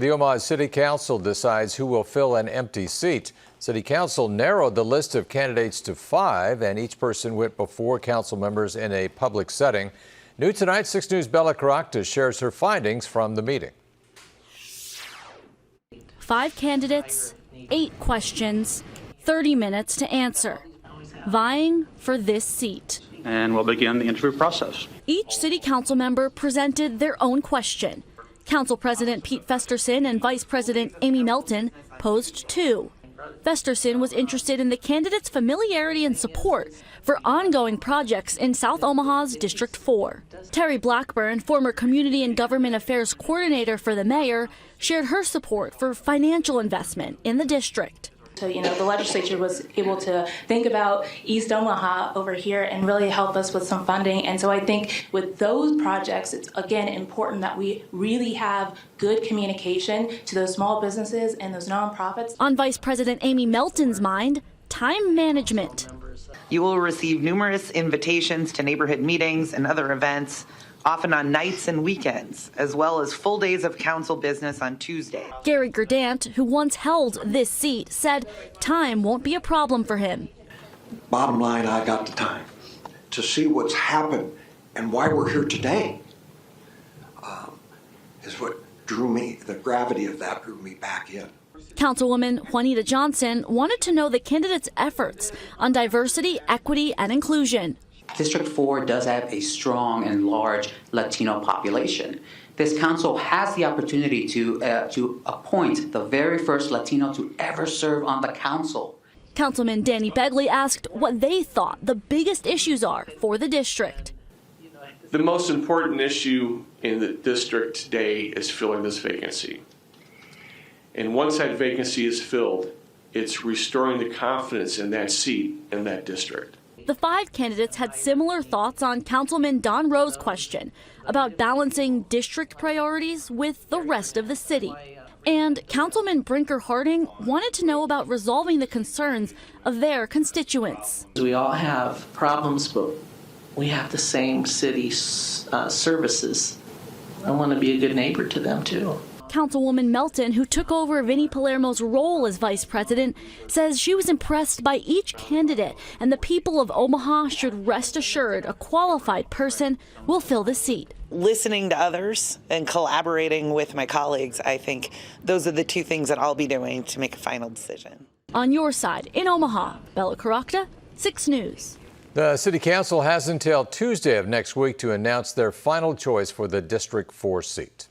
The Omaha City Council decides who will fill an empty seat. City Council narrowed the list of candidates to 5, and each person went before council members in a public setting. New tonight, 6 News' Bella Caracta shares her findings from the meeting. 5 candidates, 8 questions, 30 minutes to answer, vying for this seat. And we'll begin the interview process. Each city council member presented their own question. Council President Pete Festerson and Vice President Amy Melton posed 2. Festerson was interested in the candidates' familiarity and support for ongoing projects in South Omaha's District 4. Terry Blackburn, former Community and Government Affairs Coordinator for the mayor, shared her support for financial investment in the district. So, the legislature was able to think about East Omaha over here and really help us with some funding. And so I think with those projects, it's again important that we really have good communication to those small businesses and those nonprofits. On Vice President Amy Melton's mind, time management. You will receive numerous invitations to neighborhood meetings and other events, often on nights and weekends, as well as full days of council business on Tuesday. Gary Gerdant, who once held this seat, said time won't be a problem for him. Bottom line, I got the time to see what's happened and why we're here today is what drew me, the gravity of that drew me back in. Councilwoman Juanita Johnson wanted to know the candidates' efforts on diversity, equity, and inclusion. District 4 does have a strong and large Latino population. This council has the opportunity to appoint the very first Latino to ever serve on the council. Councilman Danny Begley asked what they thought the biggest issues are for the district. The most important issue in the district today is filling this vacancy. And once that vacancy is filled, it's restoring the confidence in that seat in that district. The 5 candidates had similar thoughts on Councilman Don Rowe's question about balancing district priorities with the rest of the city. And Councilman Brinker Harding wanted to know about resolving the concerns of their constituents. We all have problems, but we have the same city services. I want to be a good neighbor to them, too. Councilwoman Melton, who took over Vinny Palermo's role as vice president, says she was impressed by each candidate, and the people of Omaha should rest assured a qualified person will fill the seat. Listening to others and collaborating with my colleagues, I think those are the 2 things that I'll be doing to make a final decision. On your side, in Omaha, Bella Caracta, 6 News. The City Council has until Tuesday of next week to announce their final choice for the District 4 seat.